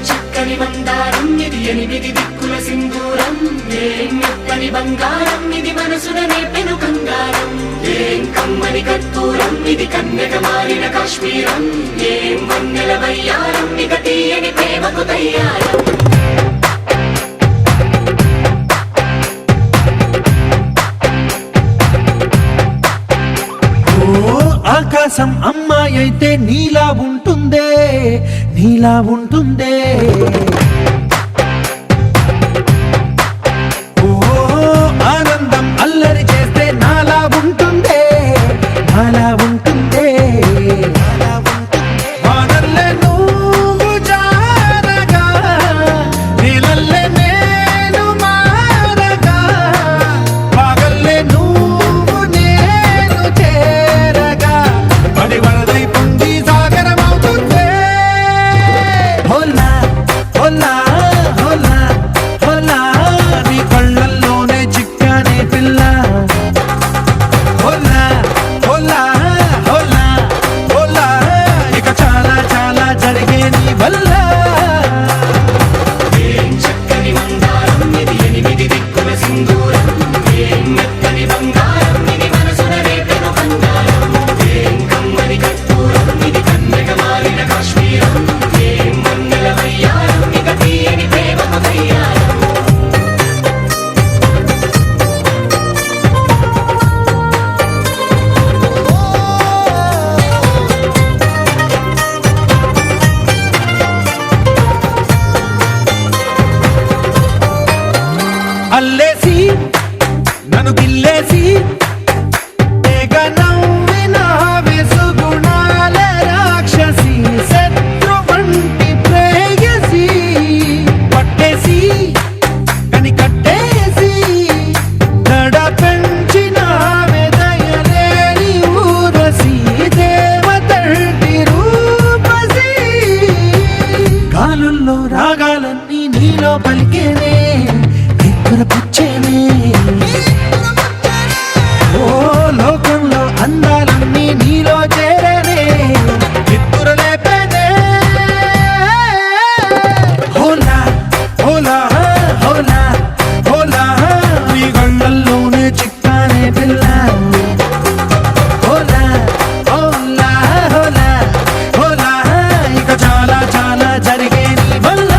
చక్కని మందారం ఇది ఎనిమిది దిక్కుల సింధూరం ఏం మెత్తని బంగారం ఇది మనసున నేపెను కంగారం ఏం కమ్మని కర్పూరం ఇది కన్యక మారిన కాశ్మీరం ఏం వన్నెల వయ్యారం ఇక తీయని ప్రేమకు తయ్యారం ఆకాశం అమ్మాయి అయితే నీలా ఉంటుందే నీలా ఉంటుందే ఓ ఆనందం అల్లరి చేస్తే నాలా ఉంటుందే నాలా ఉంటుందే వానల్లే నువ్వు జారగా నీలల్లే నేను మారగా పగల్లే నువ్వు నేను చేరగా పడి వరదై పొంగి సాగరమవుతుందే హోలా హోలా హోలా హోలా నీ కళ్ళల్లోనే చిక్కానే పిల్ల హోలా హోలా హోలా హోలా ఇక చాలా చాలా జరిగే నీ వల్ల ఏం చక్కని మందారం ఇది ఎనిమిది దిక్కుల సింధూరం ఏం మెత్తని బంగారం ఇది మనసున రేపెను కంగారం ఏం కమ్మని కర్పూరం ఇది కన్యక మారిన కాశ్మీరం ఏం వన్నెల వయ్యారం ఇక తీయని ప్రేమకు తయ్యారం అల్లేసి నన్ను గిల్లేసి తెగ నవ్విన వెసుగుణాల రాక్షసి శత్రు వంటి ప్రేయసి పట్టేసి కని కట్టేసి దడ పెంచిన దయలేని ఊరసి దేవతంటి రూపసి గాలుల్లో రాగాలన్నీ నీలో పలికేనే పుచ్చేనే ఓ లోకంలో అందాలన్నీ నీలో చేరనే చిత్తుర లేపేనే హోలా హోలా హోలా హోలా నీ గండల్లోనే చిక్కానే పిల్ల హోలా హోలా హోలా హోలా ఇక చాలా చాలా జరిగే నీ వల్ల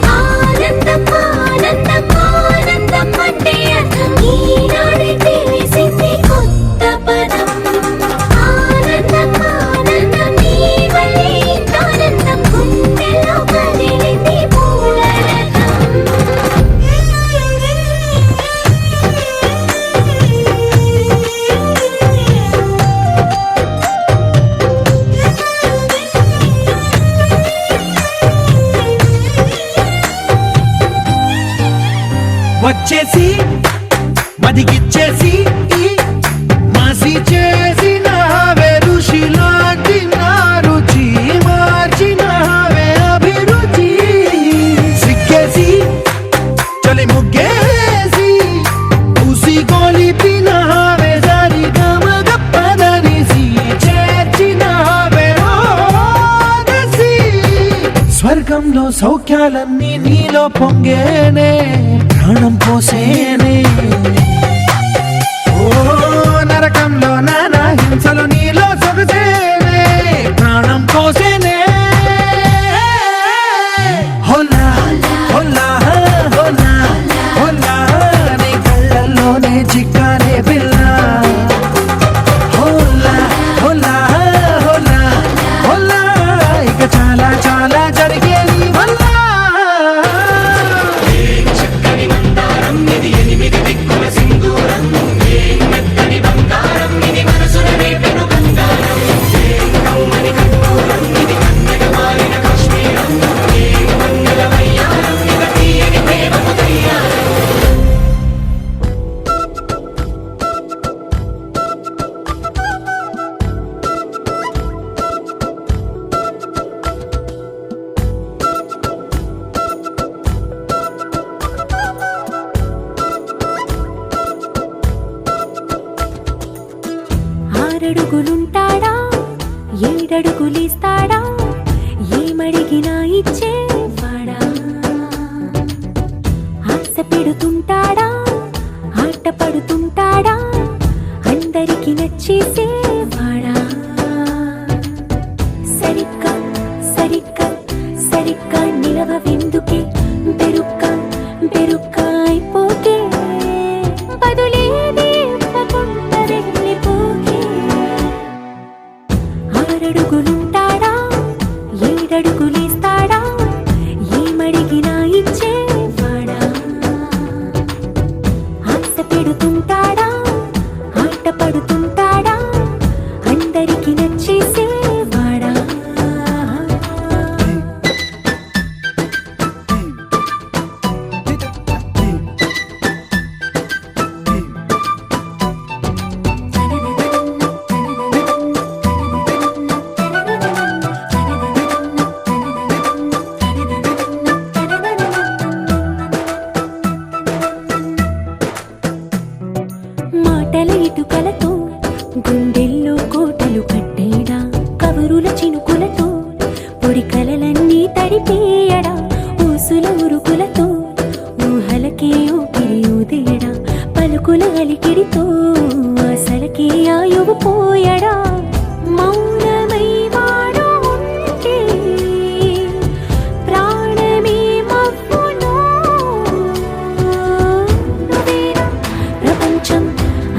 ఆనందం ఆనందం ఆనందం అంటే అర్థం ఈనాడే తెలిసింది కొత్త పదం ఆనందం ఆనందం నీ వల్లే ఇంత ఆనందం గుండెలో కదిలింది పూలరథం వచ్చేసి మదిగిచ్చేసి మాసి చేసిన ఋషిలాంటి నా రుచి మార్చిన అభిరుచి సిగ్గేసి చలి ముగ్గేసి ఉసి గొలిపిన సరి గమగప్పదనిసి చేర్చిన స్వర్గంలో సౌఖ్యాలన్నీ నీలో పొంగేనే ప్రాణం పోసేనే ఓ నరకంలో నానా హింసలు నీలో సొగసేనే ప్రాణం పోసేనే హోలా హోలా హోలా హోలా నీ కళ్ళల్లోనే చిక్కానే పిల్ల హోలా హోలా హోలా హోలా ఇక చాలా చాలా జరిగే నీ వల్ల చక్కని మందారం ఇది ఎనిమిది దిక్కుల ఆరడుగులుంటాడా ఏడడుగులేస్తాడా ఏమడిగినా ఇచ్చేవాడా ఆశ పెడుతుంటాడా ఆట పడుతుంటాడా అందరికి నచ్చేసేవాడా సరిగ్గా సరిగ్గా సరిగ్గా నిలవెందుకే బెరుక్క బెరుక్క అయిపోకే బదులేది ఇవ్వకుండా వెళ్ళిపోకే ఆరడుగులుంటాడా ఏడడుగులేస్తాడా ఏమడిగినా ఇచ్చేవాడా ఆశ పెడుతుంటాడా ఆట పడుతుంటాడా అందరికి నచ్చేసేవాడా మాటల ఇటుకలతో గుండెల్లో కోటలు కట్టేడా కబురుల చినుకులతో పొడి కలలన్నీ తడిపేయడా ఊసుల ఉరుకులతో ఊహలకే ఊపిరి ఊదేయడా పలుకుల అలికిడితో ఆశలకే ఆయువు పోయడా మౌనమై వాడు ఉంటే ప్రాణమే మవ్వును నువ్వేనా ప్రపంచం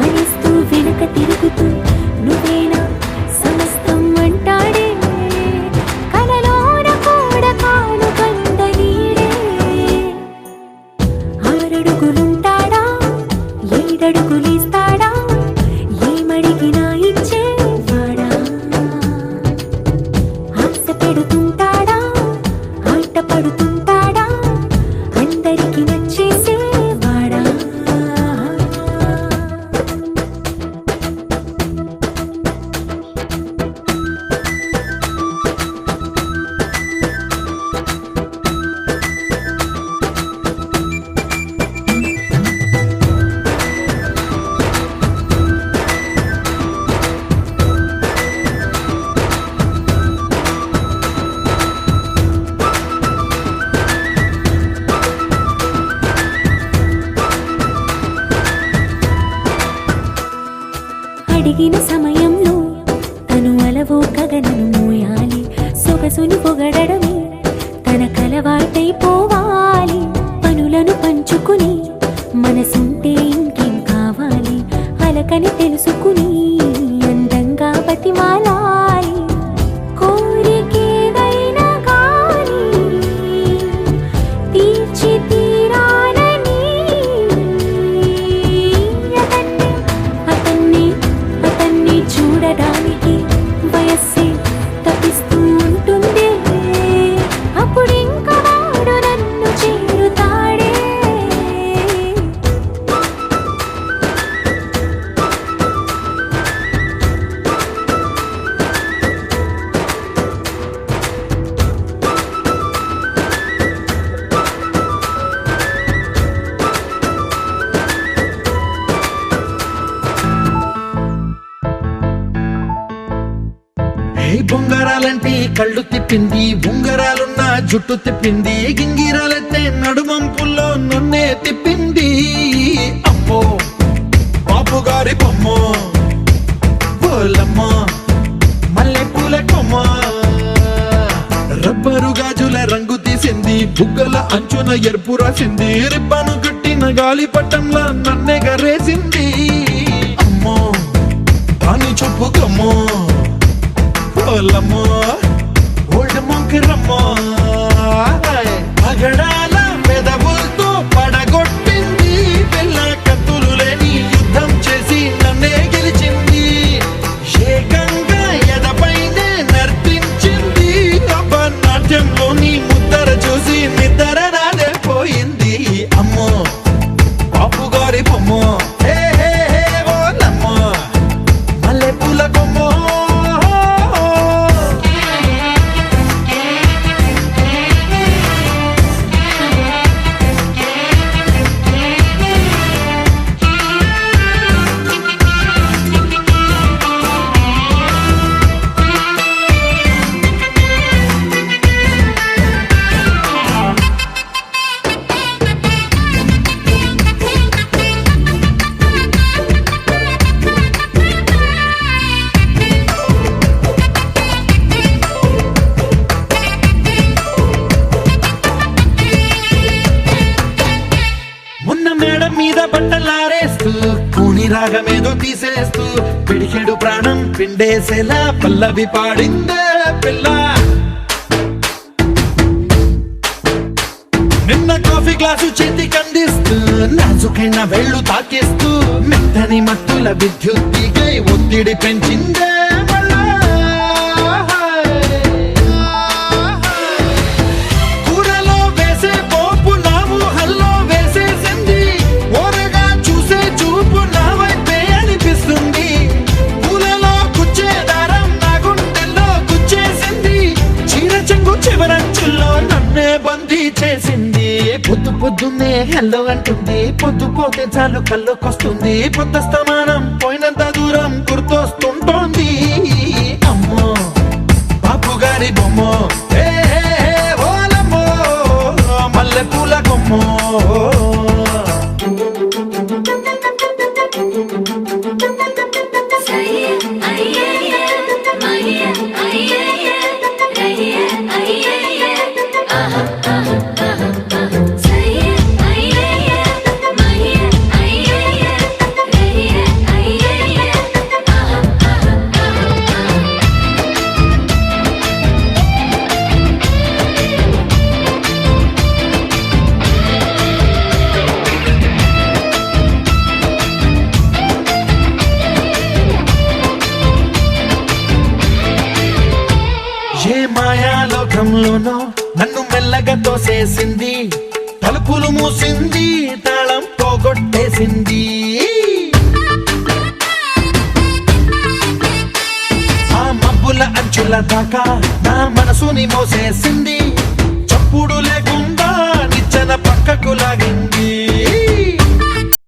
అనిస్తూ వెనుక తిరుగుతూ నువ్వేనా సమస్తం అంటాడే కలలోన కూడా కాను కంద నీడే ఆరడుగులుంటాడా ఏడడుగులేస్తాడా ఏమడిగినా ఇచ్చేవాడా ఆశ పెడుతుంటాడా ఆట పడుతుంటాడా అందరికి నచ్చేసేవాడా అడిగిన సమయంలో తను అలవో గగనను మోయాలి సొగసుని పొగడమే తన కలవాటైపోవాలి పనులను పంచుకుని మనసుంటే ఇంకేం కావాలి అలకని తెలుసుకుని అందంగా బతిమాలాలి కోరికేదైనా కానీ తీర్చి తీరాలని అతన్ని అతన్ని చూడడానికి వయస్సే తప్పిస్తూ ఉంటుంది అప్పుడింకా వాడు నన్ను చేరుతాడే ఏ బొంగరాలంటే కళ్ళు తిప్పింది ఉంగరాలున్న జుట్టు తిప్పింది గింగిరాలైతే నడుమంపుల్లో నన్నే తిప్పింది అమ్మో బాబు గారి బొమ్మ పోలమ్మ మల్లె పూల కొమ్మ రబ్బరు గాజుల రంగు తీసింది బుగ్గల అంచున ఎరుపు రాసింది రిబ్బను కట్టిన గాలి పట్టంలా నన్నే గరేసింది అమ్మో దాని చెప్పుకమ్మో పోలమ్మో ఓల్డ్ మొంకరమ్మో పగడాల పెదవులతో పడగొట్టింది పిల్ల కత్తులు లేని యుద్ధం చేసి నన్నే గెలిచింది ఏకంగా ఎదపైనే నర్తించింది నాట్యంలోని ముద్దర చూసి నిద్ర నాదే పోయింది అమ్మో బాపు గారి బొమ్మో హే హే హే ఓలమ్మో మల్లె పూల కొమ్మో బట్టలారేస్తూ కూని రాగమేదో తీసేస్తూ పిడికెడు ప్రాణం పిండేసేలా పల్లవి పాడిందే పిల్ల. నిన్న కాఫీ గ్లాసు చేతి కందిస్తూ నాజుకైన వేళ్ళు తాకేస్తూ మెత్తని మత్తుల విద్యుత్తికై ఒత్తిడి పెంచిందే మళ్ళా. కూరలో వేసే పోపు నా ఊహల్లో వేసేసింది, ఓరగా చూసే చూపు నా వైపే అనిపిస్తుంది. పూలలో గుచ్చే దారం నా గుండెల్లో గుచ్చేసింది, చీర చెంగు చివరంచుల్లో నన్నే బందీ చేసింది. పొద్దు పొద్దున్నే హెల్లో అంటుంది, పొద్దు పోతే చాలు కళ్ళొకొస్తుంది. పొద్దు స్తమానం పోయినంత దూరం గుర్తొస్తుంటోంది. అమ్మో బాపు గారి బొమ్మో, ఏ ఓలమ్మో మల్లె పూల కొమ్మో. ఏ మాయాలోకంలోనో నన్ను మెల్లగా తోసేసింది, తలుపులు మూసింది, తాళం పోగొట్టేసింది. ఆ మబ్బుల అంచుల దాకా నా మనసుని మోసేసింది, చప్పుడు లేకుండా నిచ్చెన పక్కకు లాగింది.